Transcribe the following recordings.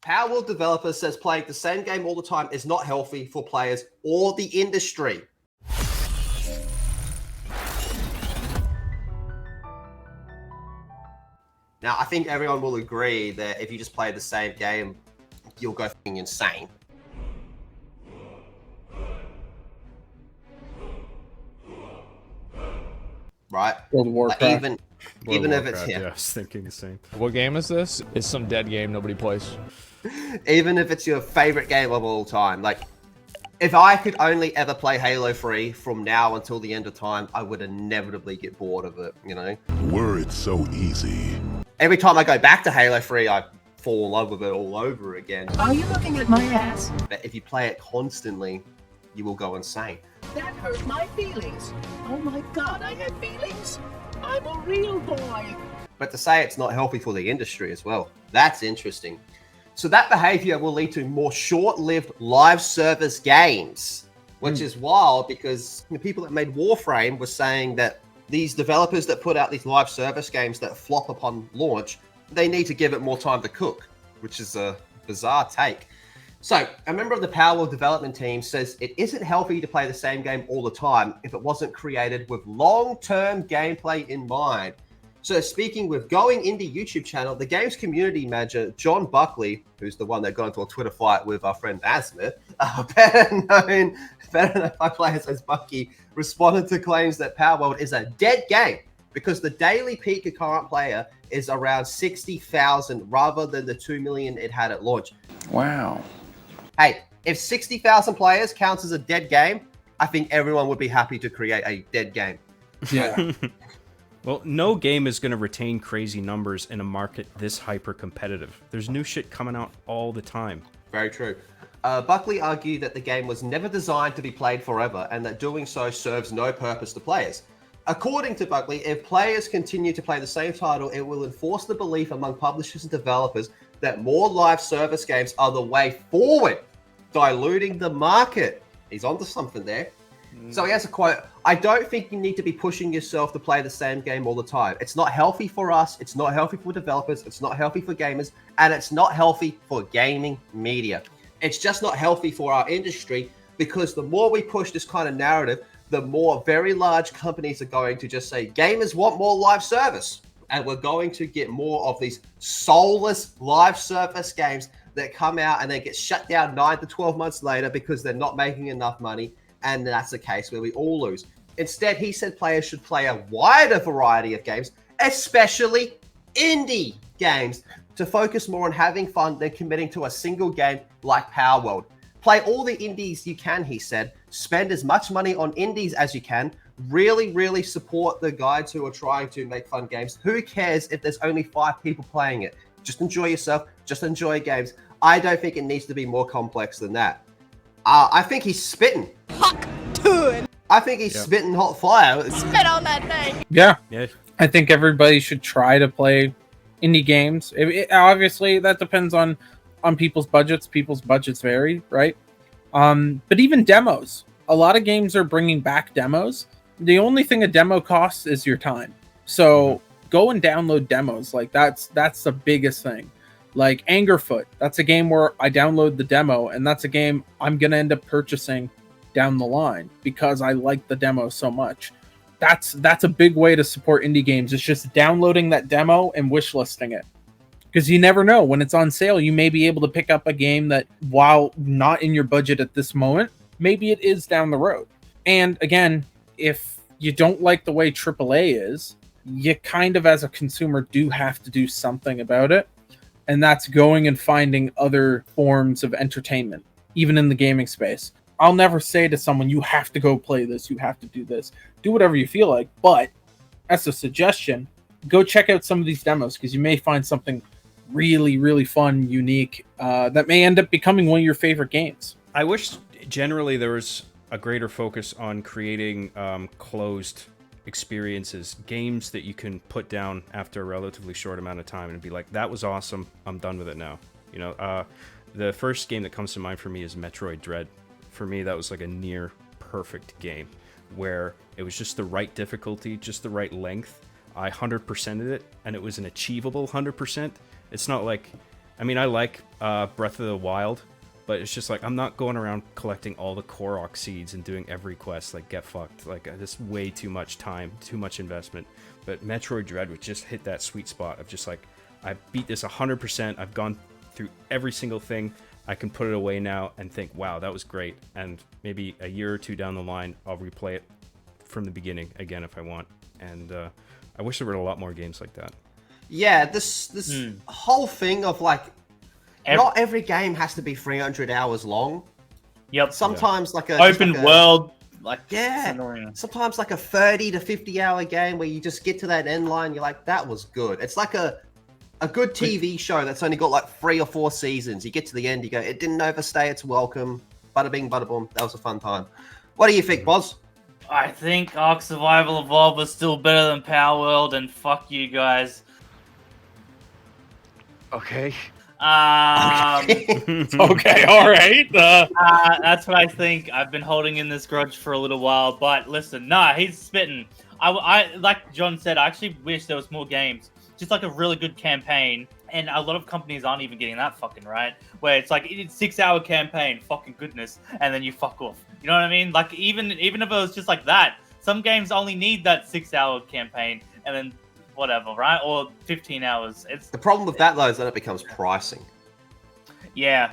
Palword developer says playing the same game all the time is not healthy for players or the industry. Now, I think everyone will agree that if you just play the same game, you'll go fucking insane. Right? World of Warcraft. Even if it's I was thinking the same. What game is this? It's some dead game nobody plays. Even if it's your favorite game of all time, like if I could only ever play Halo 3 from now until the end of time, I would inevitably get bored of it, you know? Were it so easy. Every time I go back to Halo 3, I fall in love with it all over again. Are you looking at my ass? But if you play it constantly, you will go insane. That hurt my feelings. Oh my god, I have feelings. I'm a real boy. But to say it's not healthy for the industry as well, that's interesting. So that behavior will lead to more short-lived live service games, which is wild because the people that made Warframe were saying that these developers that put out these live service games that flop upon launch, they need to give it more time to cook, which is a bizarre take. So a member of the Palword development team says it isn't healthy to play the same game all the time if it wasn't created with long-term gameplay in mind. So speaking with Going Indie YouTube channel, the game's community manager, John Buckley, who's the one that got into a Twitter fight with our friend Asmith, better known by players as Bucky, responded to claims that Palword is a dead game because the daily peak concurrent player is around 60,000 rather than the 2 million it had at launch. Wow. Hey, if 60,000 players counts as a dead game, I think everyone would be happy to create a dead game. Yeah. Well, no game is going to retain crazy numbers in a market this hyper-competitive. There's new shit coming out all the time. Very true. Buckley argued that the game was never designed to be played forever and that doing so serves no purpose to players. According to Buckley, if players continue to play the same title, it will enforce the belief among publishers and developers that more live service games are the way forward, diluting the market. He's onto something there. So he has a quote, I don't think you need to be pushing yourself to play the same game all the time. It's not healthy for us, it's not healthy for developers, it's not healthy for gamers, and it's not healthy for gaming media. It's just not healthy for our industry because the more we push this kind of narrative, the more very large companies are going to just say, gamers want more live service. And we're going to get more of these soulless live service games that come out and they get shut down 9 to 12 months later because they're not making enough money. And that's the case where we all lose. Instead, he said players should play a wider variety of games, especially indie games, to focus more on having fun than committing to a single game like Palword. Play all the indies you can, he said. Spend as much money on indies as you can. Really, really support the guys who are trying to make fun games. Who cares if there's only 5 people playing it? Just enjoy yourself. Just enjoy games. I don't think it needs to be more complex than that. I think he's spitting. Huck to it. I think he's spitting hot fire. Spit on that thing. Yeah. Yeah. I think everybody should try to play indie games. Obviously, that depends on people's budgets. People's budgets vary, right? But even demos. A lot of games are bringing back demos. The only thing a demo costs is your time. So go and download demos. Like that's the biggest thing. Like Angerfoot, that's a game where I download the demo, and that's a game I'm gonna end up purchasing down the line because I like the demo so much. That's a big way to support indie games. It's just downloading that demo and wishlisting it. Because you never know, when it's on sale, you may be able to pick up a game that, while not in your budget at this moment, maybe it is down the road. And again, if you don't like the way AAA is, you kind of, as a consumer, do have to do something about it. And that's going and finding other forms of entertainment, even in the gaming space. I'll never say to someone, you have to go play this, you have to do this. Do whatever you feel like. But as a suggestion, go check out some of these demos because you may find something really, really fun, unique, that may end up becoming one of your favorite games. I wish generally there was a greater focus on creating closed experiences, games that you can put down after a relatively short amount of time and be like, that was awesome, I'm done with it now. You know, the first game that comes to mind for me is Metroid Dread. For me, that was like a near perfect game where it was just the right difficulty, just the right length. I 100%ed it, and it was an achievable 100%. It's not like I mean, I like Breath of the Wild, but it's just like I'm not going around collecting all the Korok seeds and doing every quest. Like, get fucked. Like, this way too much time, too much investment. But Metroid Dread would just hit that sweet spot of just like, I beat this 100%. I've gone through every single thing. I can put it away now and think, wow, that was great. And maybe a year or two down the line, I'll replay it from the beginning again if I want. And I wish there were a lot more games like that. Yeah, this whole thing of like, not every game has to be 300 hours long. Yep. Sometimes like a open world, like sometimes like a 30 to 50 hour game where you just get to that end line, you're like, that was good. It's like a good TV show that's only got like 3 or 4 seasons. You get to the end, you go, it didn't overstay its welcome. Bada bing, bada boom. That was a fun time. What do you think, Boz? I think Ark Survival Evolved was still better than Palworld, and fuck you guys. Okay. Okay, all right. That's what I think. I've been holding in this grudge for a little while, but listen, nah, he's spitting. I like John said, I actually wish there was more games. Just like a really good campaign, and a lot of companies aren't even getting that fucking right. Where it's like it's 6-hour campaign, fucking goodness, and then you fuck off. You know what I mean? Like even if it was just like that, some games only need that 6-hour campaign, and then whatever, right? Or 15 hours. It's the problem with that though is that it becomes pricing. Yeah.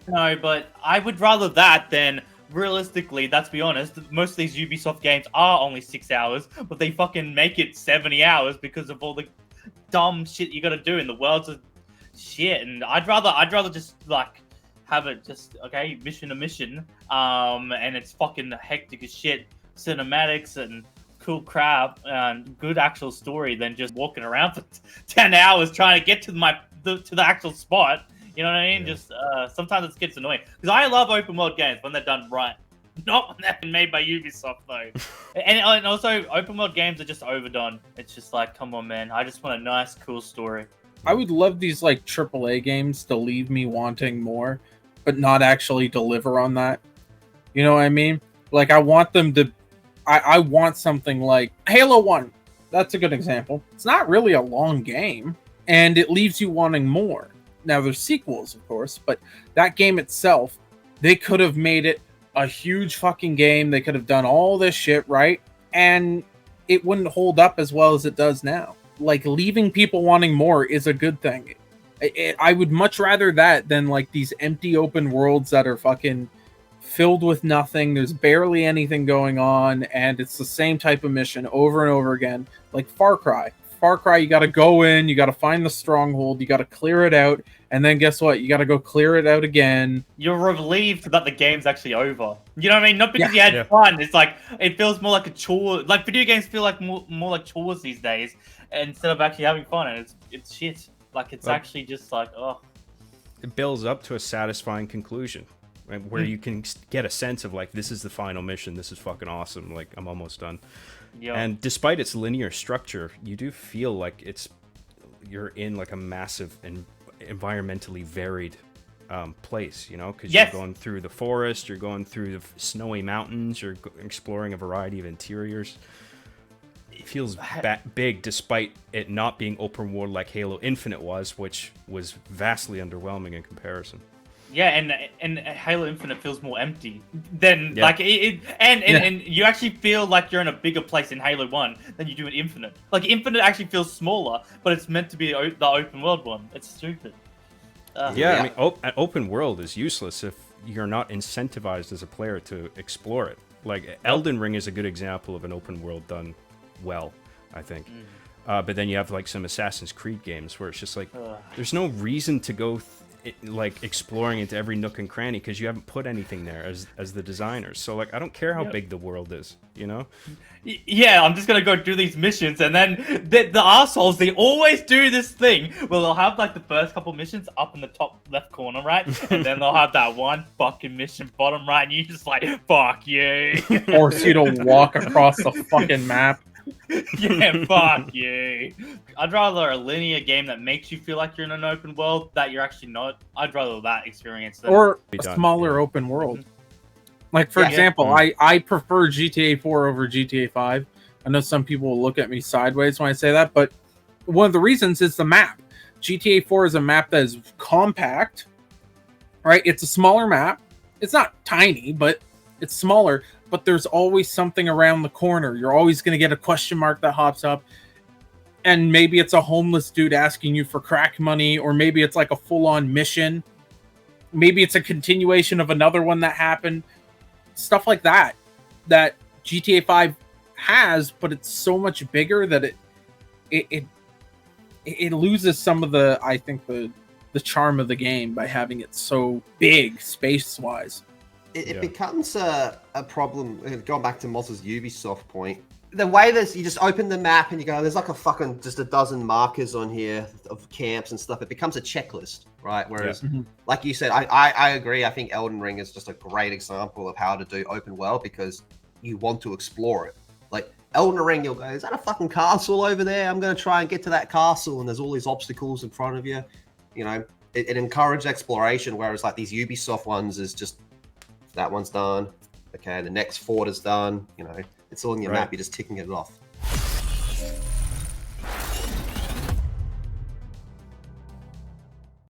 No, but I would rather that than realistically, let's be honest, most of these Ubisoft games are only 6 hours, but they fucking make it 70 hours because of all the dumb shit you gotta do in the worlds of shit. And I'd rather just like have it just mission to mission, and it's fucking hectic as shit, cinematics and cool crap and good actual story than just walking around for 10 hours trying to get to the actual spot. You know what I mean? Yeah. Just sometimes it gets annoying because I love open world games when they're done right, not when they're made by Ubisoft though. and also open world games are just overdone. It's just like, come on, man! I just want a nice, cool story. I would love these like AAA games to leave me wanting more, but not actually deliver on that. You know what I mean? Like I want them to. I want something like Halo 1. That's a good example. It's not really a long game, and it leaves you wanting more. Now, there's sequels, of course, but that game itself, they could have made it a huge fucking game. They could have done all this shit, right? And it wouldn't hold up as well as it does now. Like, leaving people wanting more is a good thing. I would much rather that than, like, these empty open worlds that are fucking filled with nothing. There's barely anything going on, and it's the same type of mission over and over again. Like Far Cry. Far Cry, you gotta go in, you gotta find the stronghold, you gotta clear it out, and then guess what? You gotta go clear it out again. You're relieved that the game's actually over. You know what I mean? Not because you had fun. It's like, it feels more like a chore. Like, video games feel like more like chores these days, instead of actually having fun, and it's shit. Like, it's actually just like, oh. It builds up to a satisfying conclusion. Right, where you can get a sense of like, this is the final mission, this is fucking awesome, like I'm almost done. And despite its linear structure, you do feel like you're in like a massive and environmentally varied place, you know, because you're going through the forest, you're going through the snowy mountains, you're exploring a variety of interiors. It feels big despite it not being open world like Halo Infinite was, which was vastly underwhelming in comparison. Yeah, and Halo Infinite feels more empty than like and you actually feel like you're in a bigger place in Halo 1 than you do in Infinite. Like Infinite actually feels smaller, but it's meant to be the open world one. It's stupid. I mean, an open world is useless if you're not incentivized as a player to explore it. Like Elden Ring is a good example of an open world done well, I think. But then you have like some Assassin's Creed games where it's just like there's no reason to go like exploring into every nook and cranny because you haven't put anything there as the designers. So like I don't care how big the world is, you know? Yeah, I'm just gonna go do these missions, and then the assholes, they always do this thing where they'll have like the first couple missions up in the top left corner, right? And then they'll have that one fucking mission bottom right, and you just like, fuck you. Force you to walk across the fucking map. Yeah, fuck you. I'd rather a linear game that makes you feel like you're in an open world that you're actually not. I'd rather that experience than or a smaller open world. Like, for example, I prefer GTA 4 over GTA 5. I know some people will look at me sideways when I say that, but one of the reasons is the map. GTA 4 is a map that is compact, right? It's a smaller map. It's not tiny, but it's smaller. But there's always something around the corner. You're always going to get a question mark that hops up. And maybe it's a homeless dude asking you for crack money, or maybe it's like a full-on mission. Maybe it's a continuation of another one that happened. Stuff like that GTA 5 has, but it's so much bigger that it loses some of the, I think, the charm of the game by having it so big space-wise. It becomes a problem, going back to Moz's Ubisoft point. The way you just open the map and you go, there's like just a dozen markers on here of camps and stuff. It becomes a checklist, right? Whereas, like you said, I agree. I think Elden Ring is just a great example of how to do open world because you want to explore it. Like Elden Ring, you'll go, is that a fucking castle over there? I'm going to try and get to that castle, and there's all these obstacles in front of you. You know, it encouraged exploration, whereas like these Ubisoft ones is just, that one's done. Okay, the next fort is done. You know, it's all in your map. You're just ticking it off.